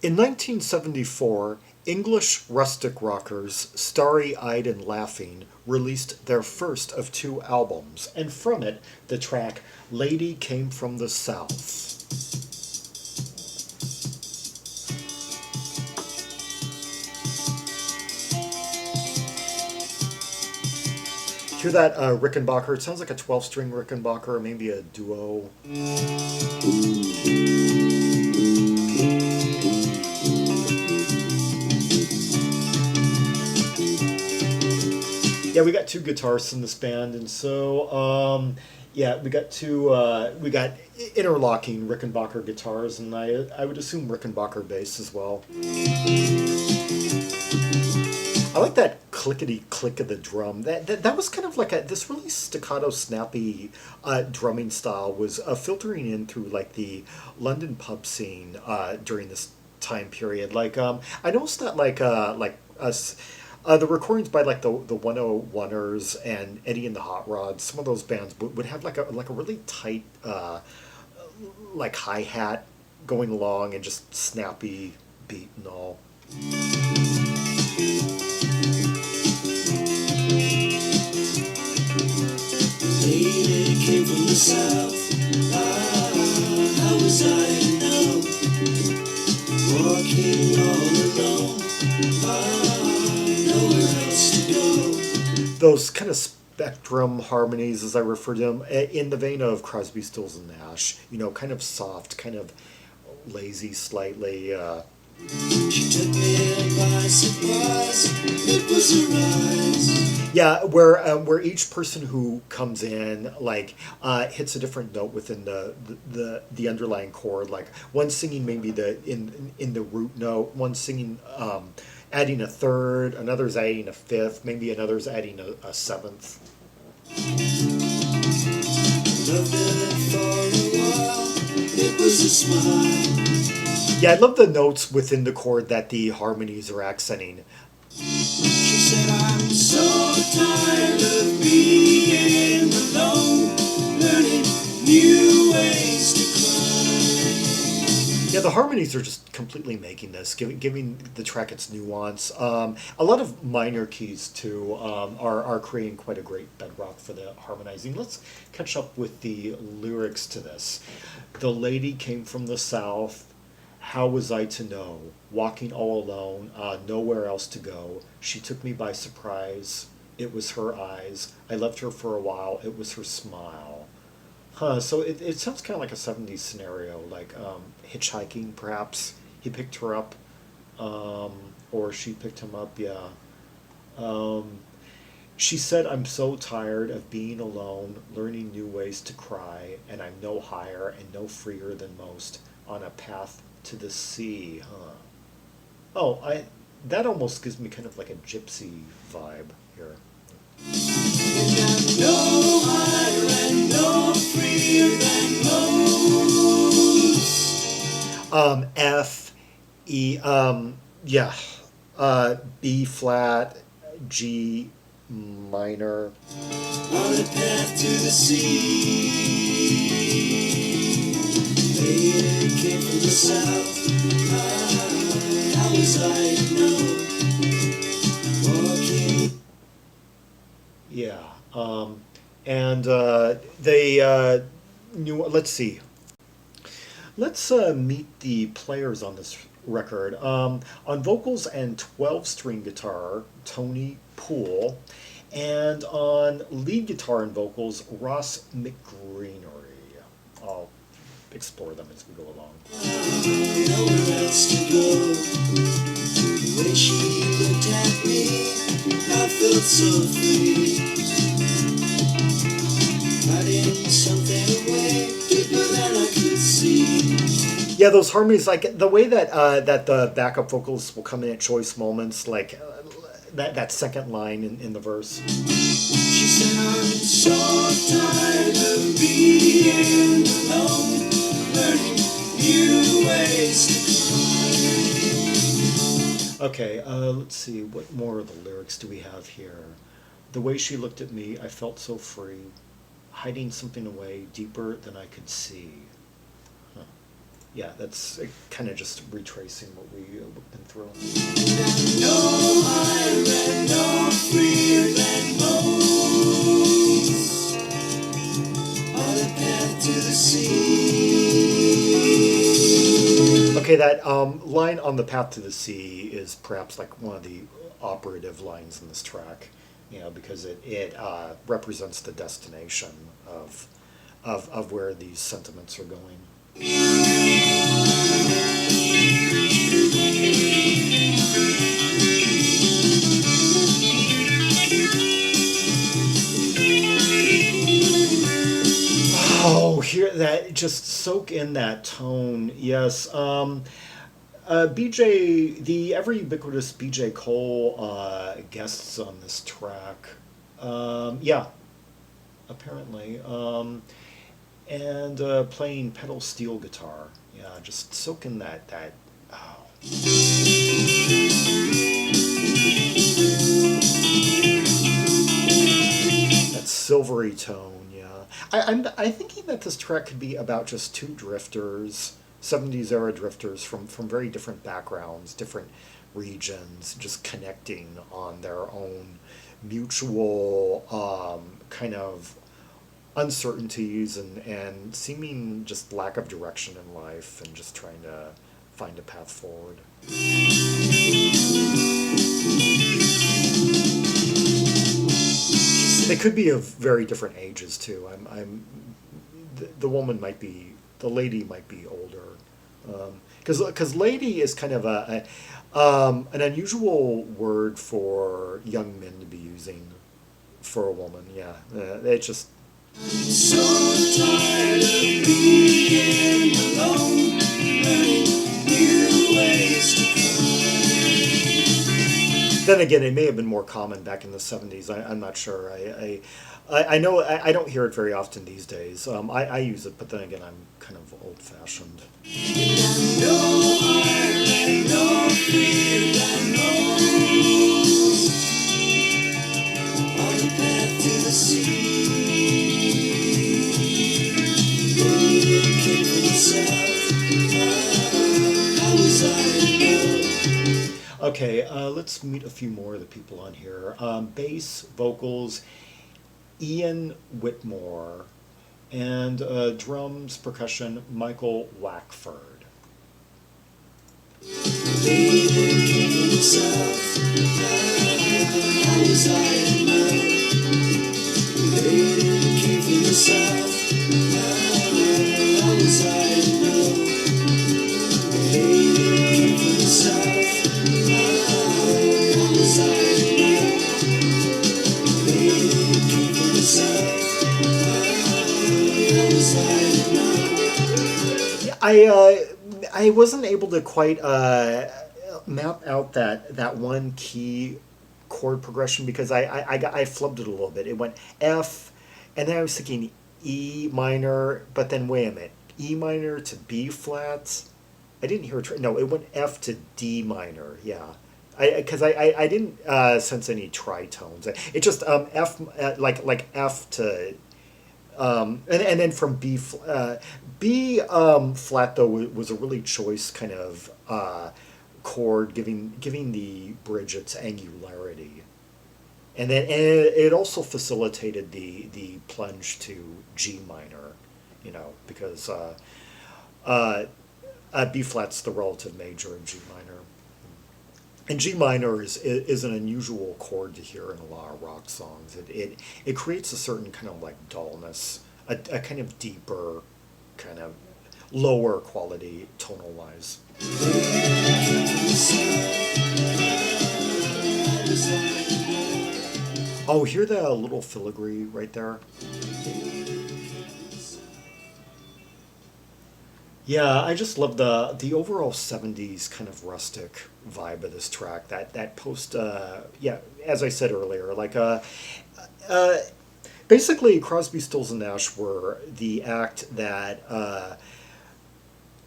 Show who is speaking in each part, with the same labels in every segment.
Speaker 1: In 1974, English rustic rockers Starry Eyed and Laughing released their first of two albums, and from it, the track Lady Came from the South. Hear that Rickenbacker? It sounds like a 12-string Rickenbacker, or maybe a duo. Yeah, we got two guitarists in this band, and so yeah, we got interlocking Rickenbacker guitars, and I would assume Rickenbacker bass as well. I like that clickety click of the drum. That was kind of like this really staccato, snappy drumming style was filtering in through like the London pub scene during this time period. Like I noticed that like us. The recordings by like the 101ers and Eddie and the Hot Rods, some of those bands would have like a really tight like hi hat going along and just snappy beat and all.
Speaker 2: Lady came from the south. How was I to know? Walking all alone. Nowhere else to go.
Speaker 1: Those kind of spectrum harmonies, as I refer to them, in the vein of Crosby, Stills, and Nash. You know, kind of soft, kind of lazy, slightly.
Speaker 2: She took me by surprise. It was her eyes.
Speaker 1: Yeah, where each person who comes in like hits a different note within the underlying chord. Like one singing maybe in the root note, one singing adding a third, another's adding a fifth, maybe another's adding a seventh.
Speaker 2: Loved her for a while. It was a smile.
Speaker 1: Yeah, I love the notes within the chord that the harmonies are accenting.
Speaker 2: She said, I'm so tired of being alone, learning new ways to climb.
Speaker 1: Yeah, the harmonies are just completely making this, giving the track its nuance. A lot of minor keys, too, are creating quite a great bedrock for the harmonizing. Let's catch up with the lyrics to this. The lady came from the south. How was I to know? Walking all alone, nowhere else to go. She took me by surprise. It was her eyes. I left her for a while. It was her smile. Huh, so it sounds kind of like a 70s scenario, like hitchhiking, perhaps. He picked her up, or she picked him up, yeah. She said, I'm so tired of being alone, learning new ways to cry, and I'm no higher and no freer than most on a path to the sea, huh? Oh, that almost gives me kind of like a gypsy vibe here.
Speaker 2: And I'm no higher and no freer than most.
Speaker 1: F, E, yeah, B flat, G minor.
Speaker 2: On a path to the sea. Lady came from the south. How was I to know? Walking.
Speaker 1: Yeah, and they knew. Let's see. Let's meet the players on this record. On vocals and 12-string guitar, Tony Poole, and on lead guitar and vocals, Ross McGeeney. I'll explore them as we go along.
Speaker 2: Nowhere else to go. The way she looked at me, I felt so free. Hiding something away deeper than I could see.
Speaker 1: Yeah, those harmonies, like the way that that the backup vocals will come in at choice moments, like that second line in the verse.
Speaker 2: She said, I'm so tired of being alone, learning new ways to climb.
Speaker 1: Okay, let's see, what more of the lyrics do we have here? The way she looked at me, I felt so free, hiding something away deeper than I could see. Huh. yeah, that's kind of just retracing what we've been through.
Speaker 2: No higher and no freer than most on the path to the sea.
Speaker 1: Okay, that line on the path to the sea is perhaps like one of the operative lines in this track, because it represents the destination of where these sentiments are going. Oh, hear that! Just soak in that tone. Yes. BJ, the ever ubiquitous BJ Cole guests on this track. Yeah, apparently. And playing pedal steel guitar. Yeah, just soak in that. Oh. That silvery tone, yeah. I'm thinking that this track could be about just two drifters, 70s era drifters from very different backgrounds, different regions, just connecting on their own mutual kind of uncertainties and seeming just lack of direction in life and just trying to find a path forward. They could be of very different ages too. The woman might be, the lady might be older, because lady is kind of an unusual word for young men to be using for a woman. Yeah, it's just.
Speaker 2: So tired of being alone, learning new ways to cry.
Speaker 1: Then again, it may have been more common back in the 70s. I'm not sure. I know I don't hear it very often these days. I use it, but then again, I'm kind of old-fashioned.
Speaker 2: No higher and no freer than most on the path to the sea. Came from the south. How was I to know?
Speaker 1: Okay, let's meet a few more of the people on here. Bass, vocals, Iain Whitmore, and drums, percussion, Michael Wackford.
Speaker 2: Came from the south. How was I to know? Came from the south. How was I to know? Came from the south. How was I to know? Came from the south. How was I to know?
Speaker 1: Yeah, I wasn't able to quite map out that one key chord progression because I flubbed it a little bit. It went F, and then I was thinking E minor, but then wait a minute, E minor to B flat. I didn't hear no, it went F to D minor. Yeah, because I didn't sense any tritones. It just F like F to and then from B flat though was a really choice kind of chord, giving the bridge its angularity, and then it also facilitated the plunge to G minor, because B flat's the relative major of G minor. And G minor is an unusual chord to hear in a lot of rock songs. It creates a certain kind of like dullness, a kind of deeper, kind of lower quality tonal wise. Oh, hear the little filigree right there? Yeah, I just love the overall 70s kind of rustic vibe of this track. That post yeah, as I said earlier, like uh basically Crosby, Stills and Nash were the act that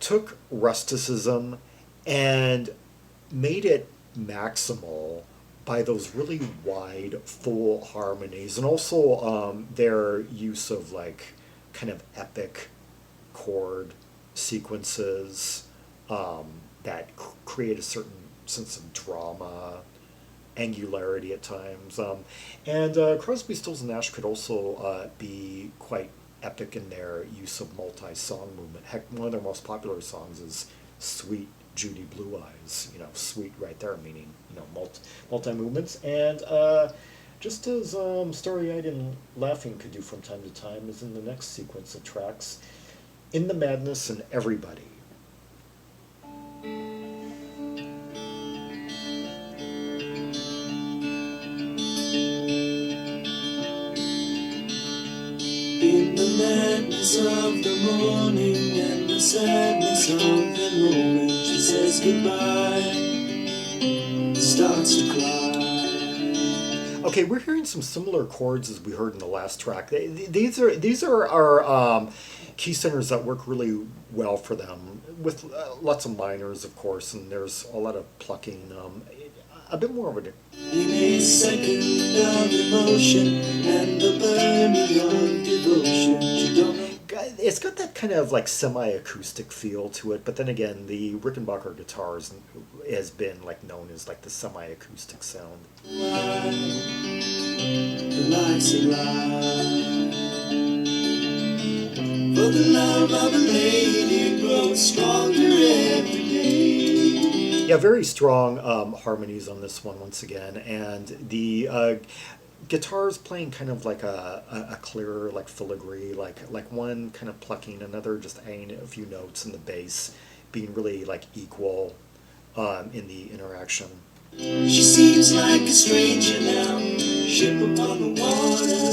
Speaker 1: took rusticism and made it maximal by those really wide full harmonies, and also their use of like kind of epic chord sequences that create a certain sense of drama, angularity at times. And Crosby, Stills, and Nash could also be quite epic in their use of multi-song movement. Heck, one of their most popular songs is "Sweet Judy Blue Eyes." You know, sweet right there, meaning multi movements. And just as Starry Eyed and Laughing could do from time to time, is in the next sequence of tracks, "In the Madness" and "Everybody."
Speaker 2: In the madness of the morning and the sadness of the moment, she says goodbye, starts to cry.
Speaker 1: Okay, we're hearing some similar chords as we heard in the last track. These are our key centers that work really well for them, with lots of minors, of course, and there's a lot of plucking. A bit more of it.
Speaker 2: In a second of emotion and the burning of devotion, she don't know.
Speaker 1: It's got that kind of like semi-acoustic feel to it, but then again, the Rickenbacker guitars has been like known as like the semi-acoustic sound.
Speaker 2: Why the life's a lie. For the love of a lady grows stronger every day.
Speaker 1: Yeah, very strong harmonies on this one once again, and the guitars playing kind of like a clearer, like filigree, like one kind of plucking, another just adding a few notes, and the bass being really like equal in the interaction.
Speaker 2: She seems like a stranger now, ship upon the water.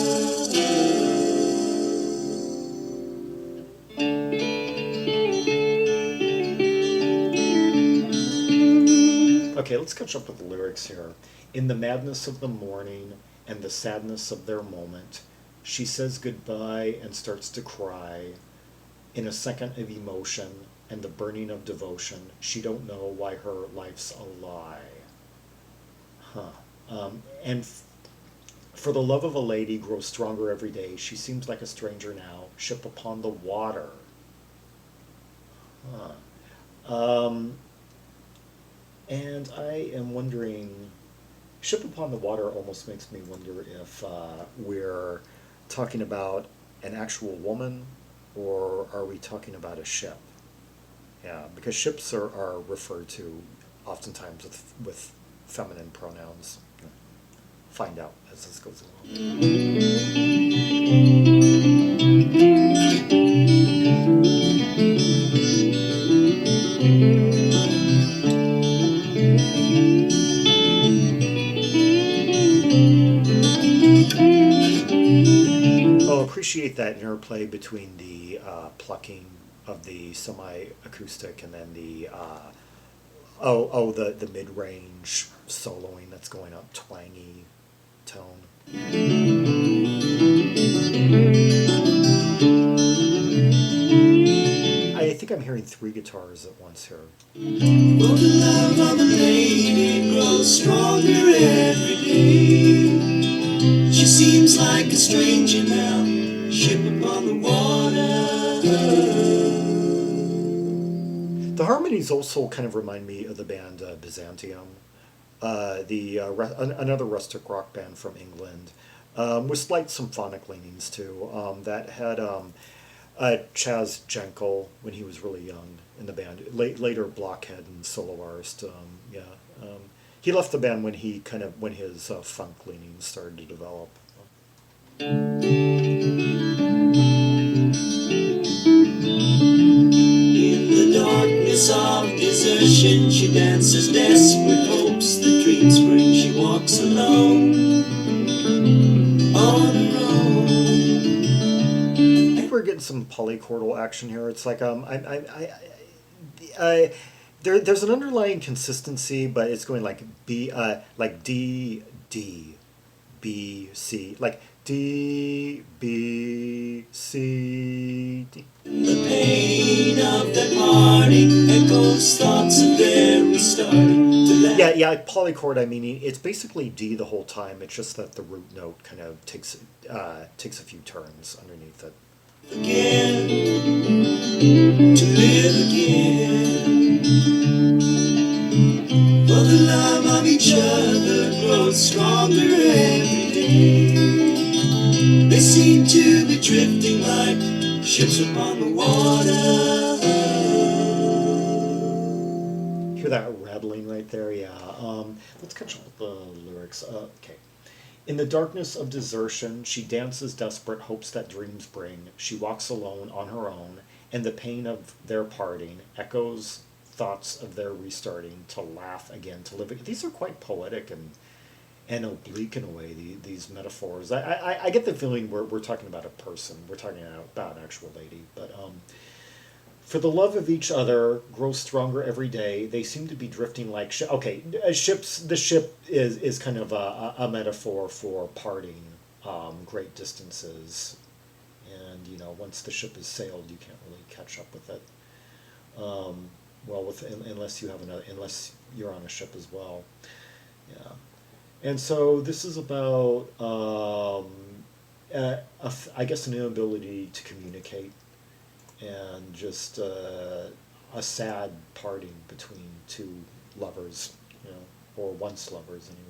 Speaker 1: Okay, let's catch up with the lyrics here. "In the madness of the morning and the sadness of their moment, she says goodbye and starts to cry. In a second of emotion and the burning of devotion, she don't know why her life's a lie." And "For the love of a lady grows stronger every day. She seems like a stranger now, ship upon the water." And I am wondering, "ship upon the water" almost makes me wonder if we're talking about an actual woman, or are we talking about a ship? Yeah, because ships are referred to oftentimes with feminine pronouns. Find out as this goes along. Appreciate that interplay between the plucking of the semi-acoustic and then the the mid-range soloing that's going up, twangy tone. I think I'm hearing three guitars at once here.
Speaker 2: For the love of a lady grows stronger every day. She seems like a stranger now, ship upon the water.
Speaker 1: The harmonies also kind of remind me of the band Byzantium, another rustic rock band from England, with slight symphonic leanings too. That had Chaz Jankel when he was really young in the band. Later blockhead and solo artist. He left the band when his funk leanings started to develop.
Speaker 2: In the darkness of desertion, she dances desperate hopes that dreams bring. She walks alone on her own.
Speaker 1: I think we're getting some polychordal action here. It's like there's an underlying consistency, but it's going like B, like D D B C, like D B C D.
Speaker 2: The pain of that parting echoes thoughts of their restarting.
Speaker 1: Yeah, polychord. I mean, it's basically D the whole time. It's just that the root note kind of takes a few turns underneath it.
Speaker 2: Again, to live again. For the love of each other grows stronger every day. They seem to be drifting like ships upon the water.
Speaker 1: Hear that rattling right there? Yeah. Let's catch up with the lyrics. Okay. In the darkness of desertion, she dances desperate hopes that dreams bring. She walks alone on her own, and the pain of their parting echoes thoughts of their restarting, to laugh again, to live again. These are quite poetic and oblique in a way, these metaphors. I get the feeling we're talking about a person. We're talking about an actual lady. But for the love of each other grows stronger every day. They seem to be drifting like ships. The ship is kind of a metaphor for parting great distances, and once the ship is sailed, you can't really catch up with it. Unless you're on a ship as well. Yeah, and so this is about I guess an inability to communicate, and just a sad parting between two lovers, or once lovers anyway.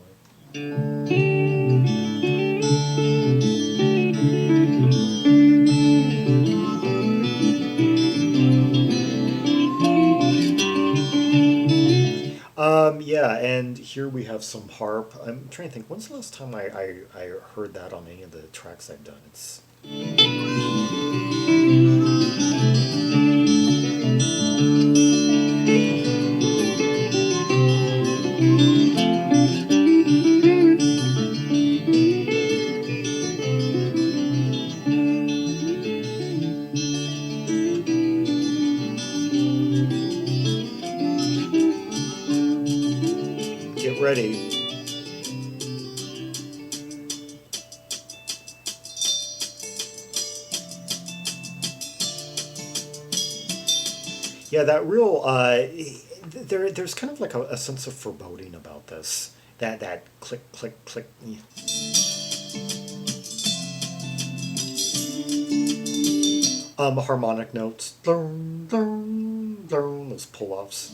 Speaker 1: Yeah, and here we have some harp. I'm trying to think, when's the last time I heard that on any of the tracks I've done? It's get ready. Yeah, that real there's kind of like a sense of foreboding about this. That click click click. Harmonic notes. Dun, dun, dun, those pull-offs.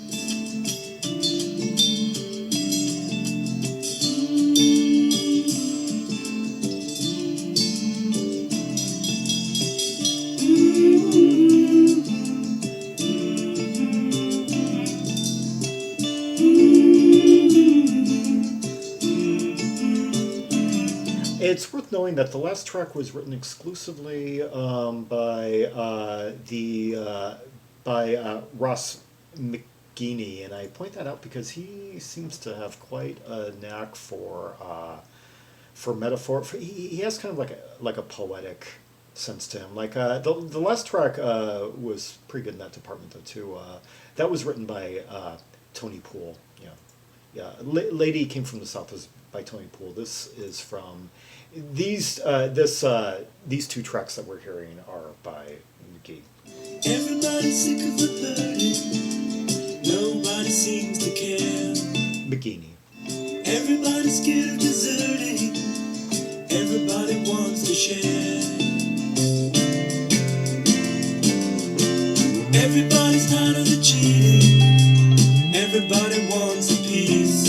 Speaker 1: It's worth knowing that the last track was written exclusively by Ross McGeeney, and I point that out because he seems to have quite a knack for metaphor. He has kind of like a poetic sense to him. Like the last track was pretty good in that department though too. That was written by Tony Poole. Yeah, yeah. Lady Came from the South was by Tony Poole. This is from these two tracks that we're hearing are by McGee.
Speaker 2: Everybody's sick of the burden. Nobody seems to care.
Speaker 1: McGeeney.
Speaker 2: Everybody's scared of deserting. Everybody wants to share. Everybody's tired of the cheating. Everybody wants a piece.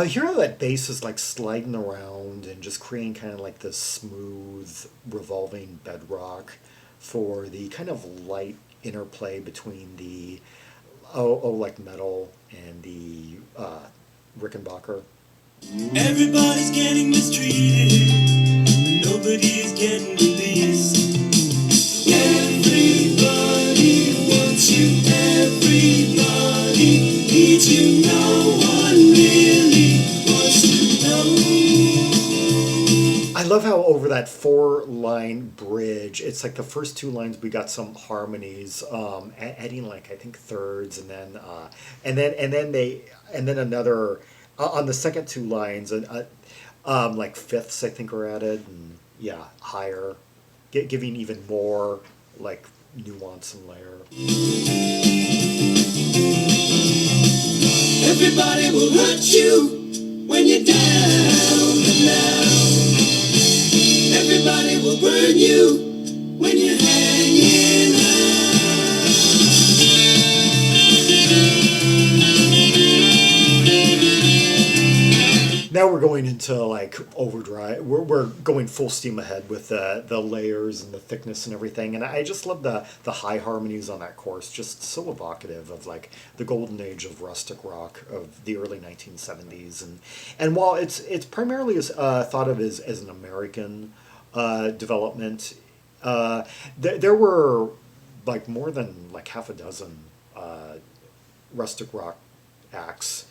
Speaker 1: Hear how that bass is like sliding around and just creating kind of like this smooth revolving bedrock for the kind of light interplay between the like metal and the Rickenbacker.
Speaker 2: Everybody's getting mistreated, but nobody is getting released. Everybody wants you, everybody needs you, no one really wants to know.
Speaker 1: I love how over that 4-line bridge, it's like the first 2 lines we got some harmonies, adding like I think thirds, and then another on the second 2 lines, like fifths I think are added, and yeah, higher, giving even more like nuance and layer.
Speaker 2: Everybody will hurt you when you're down and out. Everybody will burn you when you're hanging out.
Speaker 1: now we're going into like overdrive. We're going full steam ahead with the layers and the thickness and everything. And I just love the high harmonies on that chorus. Just so evocative of like the golden age of rustic rock of the early 1970s. And while it's primarily thought of as an American development, there were like more than like half a dozen rustic rock acts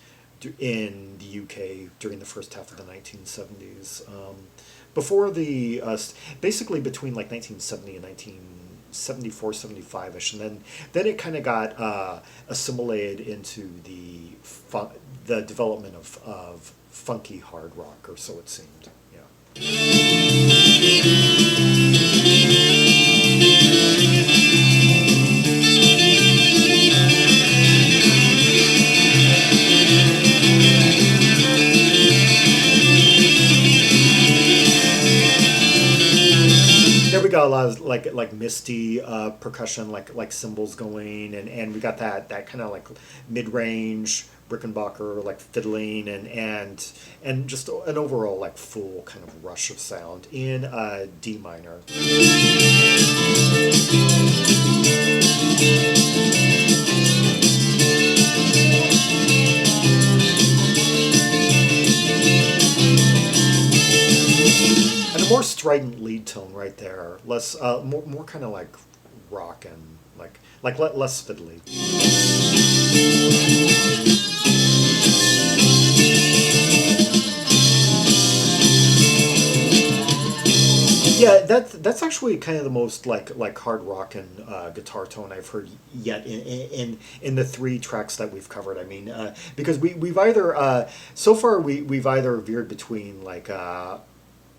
Speaker 1: in the UK during the first half of the 1970s. Before the, basically between like 1970 and 1974, 75-ish, and then it kind of got assimilated into the development of funky hard rock, or so it seemed. There we got a lot of like misty percussion, like cymbals going, and we got that kind of like mid range Rickenbacker like fiddling and just an overall like full kind of rush of sound in D minor. And a more strident lead tone right there, less more kind of like rock and like less fiddly. Yeah, that's actually kind of the most like hard rock and guitar tone I've heard yet in the three tracks that we've covered. I mean, because we've either so far we've either veered between like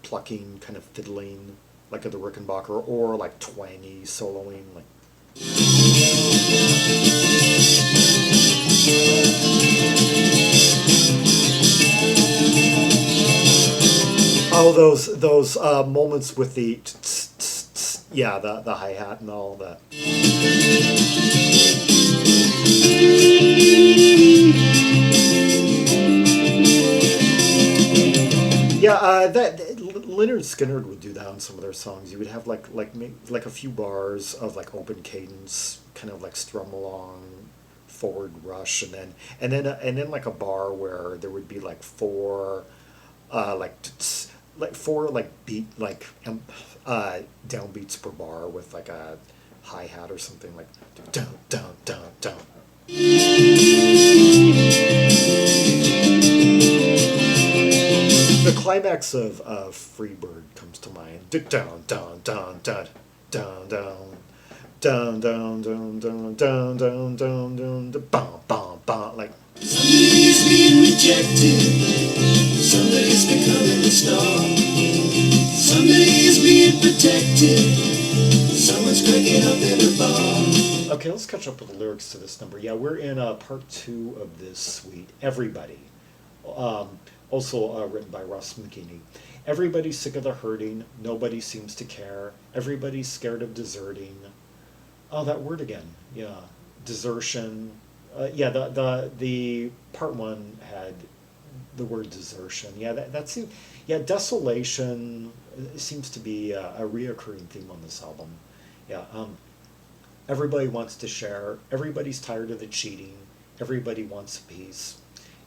Speaker 1: plucking kind of fiddling like of the Rickenbacker or like twangy soloing like. Oh, those moments with the yeah, the hi-hat and all that. Yeah, that Leonard Skinner would do that on some of their songs. You would have like a few bars of like open cadence, kind of like strum along, forward rush, and then like a bar where there would be like four, beat downbeats per bar with like a hi hat or something like dun dun dun dun. The climax of Freebird comes to mind. Down down down down down down down down down down down down down down bam bam bam like.
Speaker 2: Somebody's being rejected. Somebody's becoming a star. Somebody's being protected. Someone's cracking up in a bar.
Speaker 1: Okay, let's catch up with the lyrics to this number. Yeah, we're in part 2 of this suite. Everybody. Also written by Russ McGeeney. Everybody's sick of the hurting. Nobody seems to care. Everybody's scared of deserting. Oh, that word again. Yeah, desertion. Yeah, the part 1 had the word desertion. Yeah, that seems. Yeah, desolation seems to be a reoccurring theme on this album. Yeah. Everybody wants to share. Everybody's tired of the cheating. Everybody wants peace.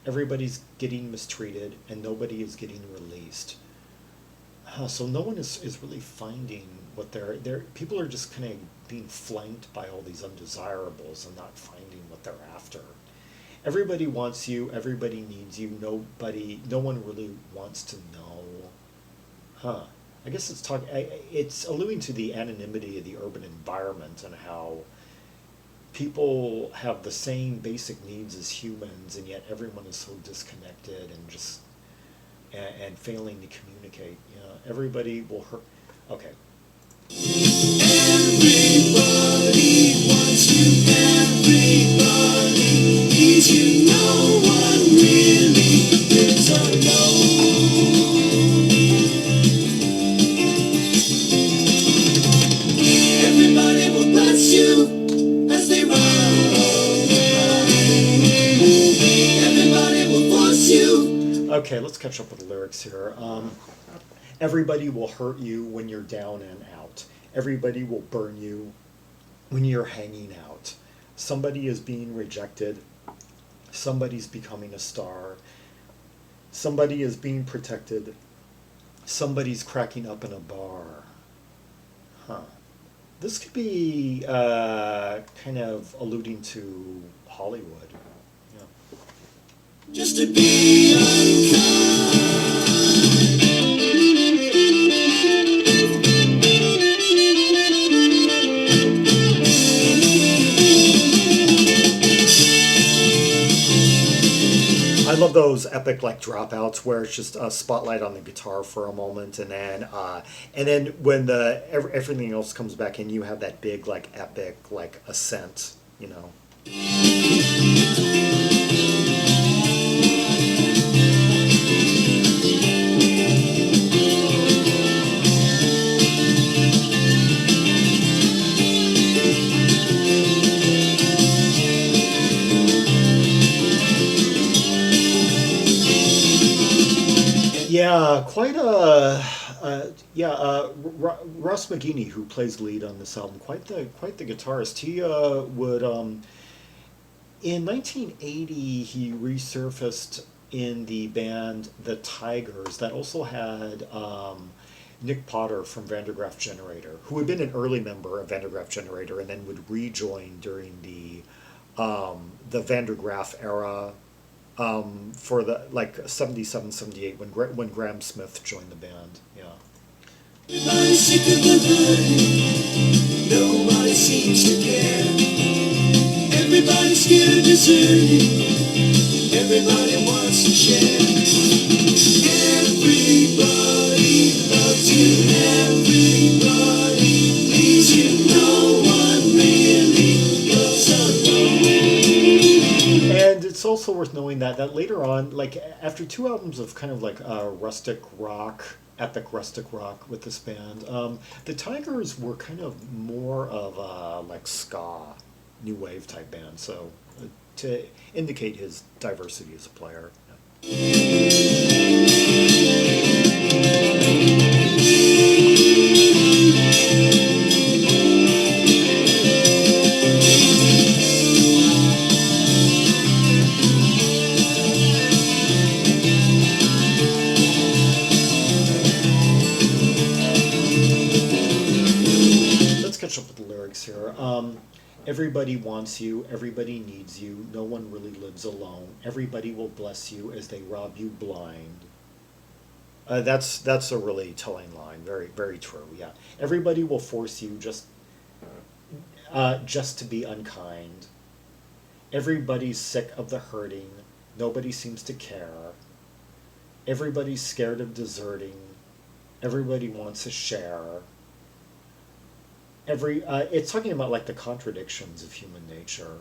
Speaker 1: Everybody's getting mistreated, and nobody is getting released. So no one is really finding what they're. People are just kind of being flanked by all these undesirables and not finding what they're after. Everybody wants you. Everybody needs you. No one really wants to know. Huh. I guess it's alluding to the anonymity of the urban environment and how people have the same basic needs as humans, and yet everyone is so disconnected and just and failing to communicate. You know, everybody will hurt. Okay.
Speaker 2: Everybody wants you. Everybody needs you. No one really lives alone. Everybody will bless you as they run. Everybody will force you
Speaker 1: Okay, let's catch up with the lyrics here. Everybody will hurt you when you're down and out. Everybody will burn you when you're hanging out. Somebody is being rejected. Somebody's becoming a star. Somebody is being protected. Somebody's cracking up in a bar. Huh. This could be kind of alluding to Hollywood. Yeah.
Speaker 2: Just to be unkind.
Speaker 1: I love those epic like dropouts where it's just a spotlight on the guitar for a moment, and then when everything else comes back in, you have that big like epic like ascent, you know. Yeah, quite a Russ McGeeney, who plays lead on this album, quite the guitarist. He would in 1980 he resurfaced in the band The Tigers that also had Nick Potter from Vandergraaf Generator, who had been an early member of Vandergraaf Generator and then would rejoin during the Vandergraaf era, for the like 77, 78 when Graham Smith joined the band. Yeah.
Speaker 2: Everybody's sick of the hurting. Nobody seems to care. Everybody's scared of deserting. Everybody wants to share. Everybody loves you. Everybody needs you. No one really loves alone.
Speaker 1: And it's also worth knowing that later on, like after two albums of kind of like rustic rock, epic rustic rock with this band, the Tigers were kind of more of a like ska, new wave type band. So to indicate his diversity as a player. Let's catch up with the lyrics here. Everybody wants you, everybody needs you, no one really lives alone. Everybody will bless you as they rob you blind. That's a really telling line. Very, very true. Yeah. Everybody will force you just to be unkind. Everybody's sick of the hurting. Nobody seems to care. Everybody's scared of deserting. Everybody wants to share. It's talking about like the contradictions of human nature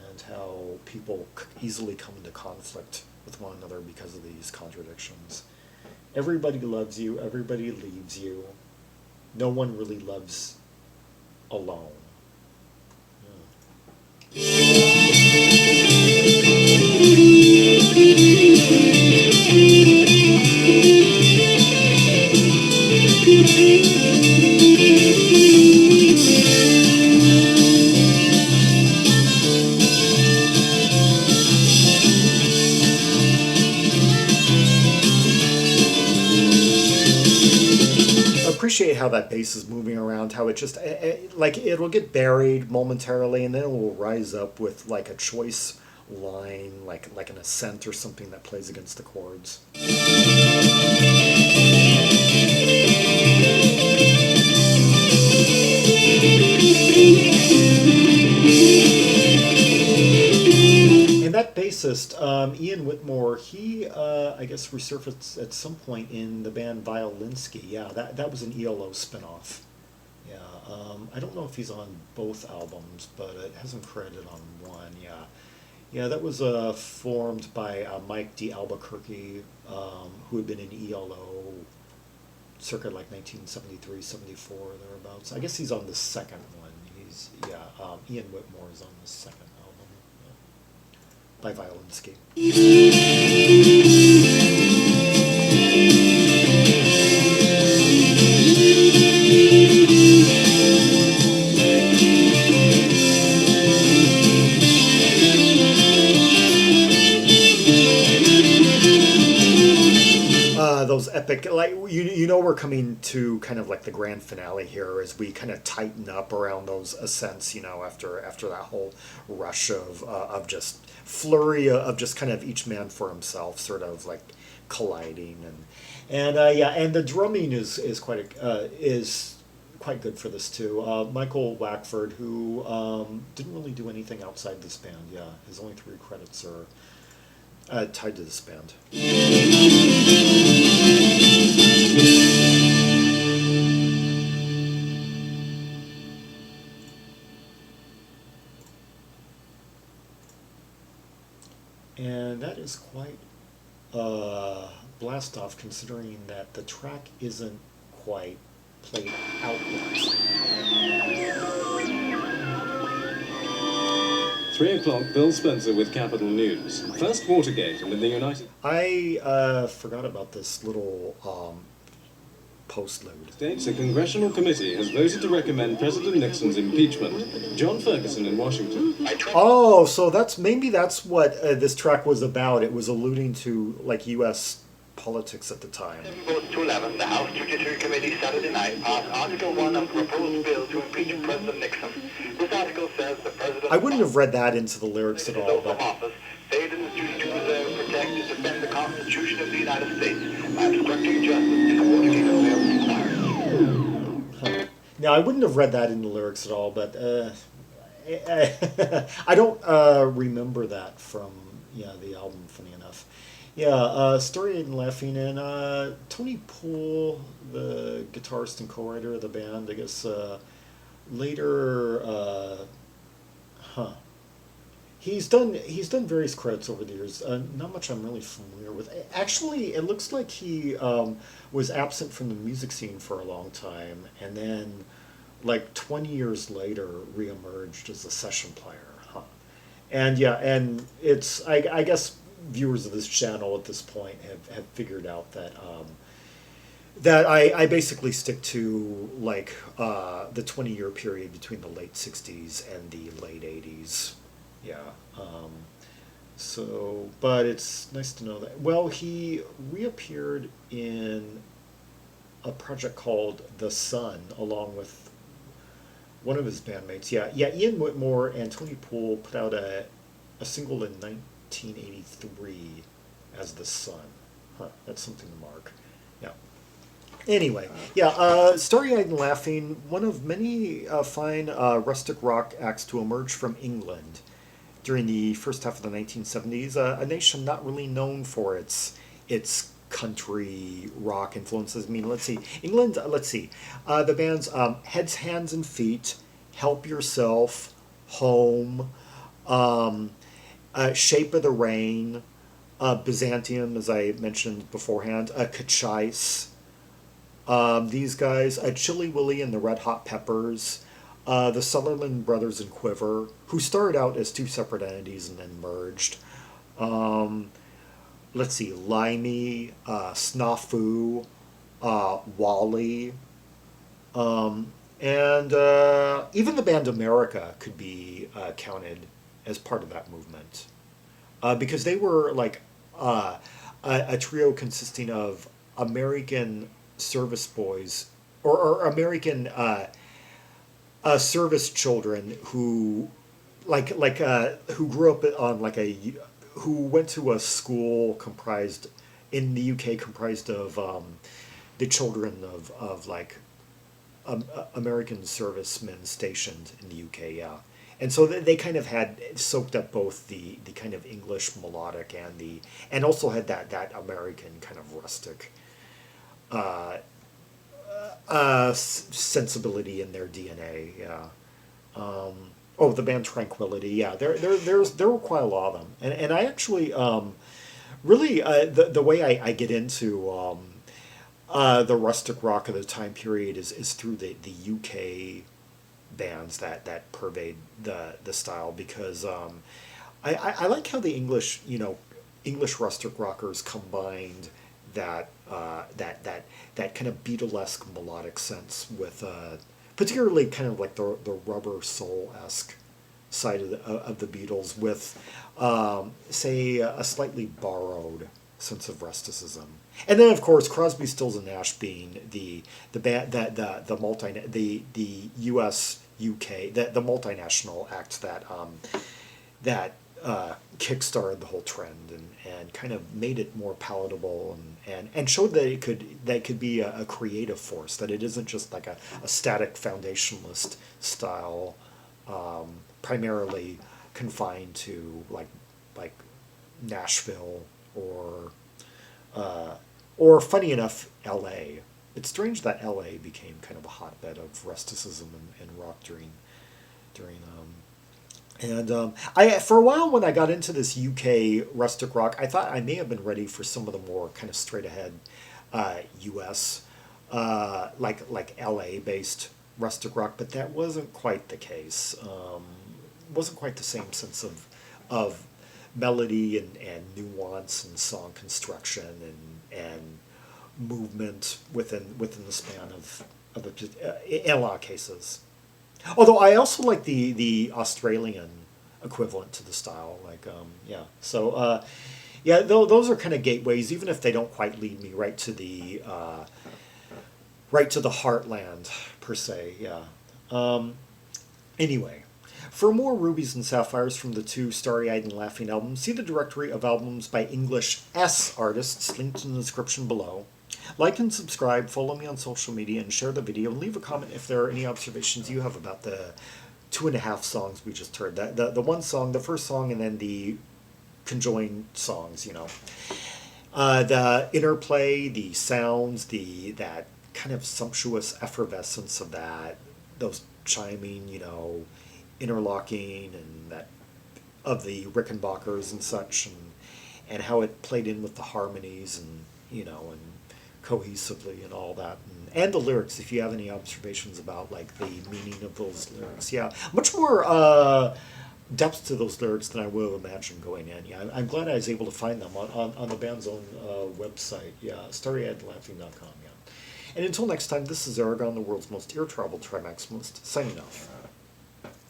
Speaker 1: and how people easily come into conflict with one another because of these contradictions. Everybody loves you, everybody leaves you. No one really loves alone. Appreciate how that bass is moving around, how it just like it'll get buried momentarily and then it will rise up with like a choice line, like an ascent or something that plays against the chords. And that bassist, Iain Whitmore, he, I guess, resurfaced at some point in the band Violinsky. Yeah, that was an ELO spinoff. Yeah, I don't know if he's on both albums, but it has him credited on one. Yeah, yeah, that was formed by Mike D. Albuquerque, who had been in ELO circa like 1973, 74, thereabouts. I guess he's on the second one. Iain Whitmore is on the second album. Yeah. By Violinsky. those epic, like you know, we're coming to kind of like the grand finale here as we kind of tighten up around those ascents. You know, after that whole rush of just flurry of just kind of each man for himself, sort of like colliding and yeah, and the drumming is quite good for this too. Michael Wackford, who didn't really do anything outside this band. Yeah, his only 3 credits are tied to this band. And that is quite a blast off, considering that the track isn't quite played out yet.
Speaker 3: 3 o'clock, Bill Spencer with Capital News. First Watergate and in the United
Speaker 1: I forgot about this little postload.
Speaker 3: States, a congressional committee has voted to recommend President Nixon's impeachment. John Ferguson in Washington.
Speaker 1: Oh, so that's what this track was about. It was alluding to like U.S. politics at the time.
Speaker 4: Votes to 11, the House Judiciary Committee Saturday night passed Article 1 of the proposed bill to impeach President Nixon. This article says the president...
Speaker 1: I wouldn't have read that into the lyrics at all, but...
Speaker 4: office failed in his duty to preserve, protect, and defend the Constitution of the United States by obstructing justice in the Watergate affair.
Speaker 1: Now, I wouldn't have read that in the lyrics at all, but I don't remember that from the album, funny enough. Yeah, Starry Eyed Laughing, and Tony Poole, the guitarist and co-writer of the band, I guess later, he's done various credits over the years. Not much I'm really familiar with. Actually, it looks like he was absent from the music scene for a long time, and then, like 20 years later, reemerged as a session player. And yeah, and it's I guess viewers of this channel at this point have figured out that that I basically stick to like the 20-year period between the late 60s and the late 80s. Yeah. So, but it's nice to know that. Well, he reappeared in a project called The Sun along with one of his bandmates. Yeah, Iain Whitmore and Tony Poole put out a single in 1983 as The Sun. That's something to mark. Yeah. Anyway, yeah, Starry Eyed Laughing, one of many fine rustic rock acts to emerge from England during the first half of the 1970s, a nation not really known for its country rock influences. I mean, let's see, England. Let's see, the bands Heads, Hands, and Feet, Help Yourself, Home, Shape of the Rain, Byzantium, as I mentioned beforehand, Kachais. These guys, Chili Willy and the Red Hot Peppers. The Sutherland Brothers and Quiver, who started out as 2 separate entities and then merged. Let's see, Limey, Snafu, Wally, and even the band America could be counted as part of that movement. Because they were like a trio consisting of American service boys, or American... service children who, who grew up on who went to a school comprised in the UK comprised of the children of American servicemen stationed in the UK. Yeah, and so they kind of had soaked up both the kind of English melodic and also had that American kind of rustic. Sensibility in their DNA, yeah. The band Tranquility, yeah. There were quite a lot of them, and I actually really the way I get into the rustic rock of the time period is through the UK bands that pervade the style, because I like how the English rustic rockers combined that kind of Beatlesque melodic sense with particularly kind of like the rubber soul-esque side of the Beatles with say a slightly borrowed sense of rusticism. And then of course Crosby, Stills and Nash being the U.S. UK the multinational act that kickstarted the whole trend and kind of made it more palatable and showed that it could be a creative force, that it isn't just like a static foundationalist style, primarily confined to like Nashville or funny enough L.A. It's strange that L.A. became kind of a hotbed of rusticism and rock during I for a while when I got into this UK rustic rock, I thought I may have been ready for some of the more kind of straight ahead US like LA based rustic rock, but that wasn't quite the case. Wasn't quite the same sense of melody and nuance and song construction and movement within the span of in a lot of cases. Although I also like the Australian equivalent to the style, those are kind of gateways, even if they don't quite lead me right to the heartland per se. Anyway, for more rubies and sapphires from the two Starry Eyed and Laughing albums, see the directory of albums by English S artists linked in the description below. Like and subscribe, follow me on social media, and share the video, and leave a comment if there are any observations you have about the 2.5 songs we just heard. The one song, the first song, and then the conjoined songs, the interplay, the sounds, that kind of sumptuous effervescence of those chiming, interlocking, and that of the Rickenbackers and such, and how it played in with the harmonies and cohesively and all that, and the lyrics, if you have any observations about like the meaning of those lyrics. Much more depth to those lyrics than I would have imagined going in. I'm glad I was able to find them on the band's own website, starryeyedlaughing.com. And until next time, this is Zaragon, the world's most ear-traveled trimaximalist, signing off.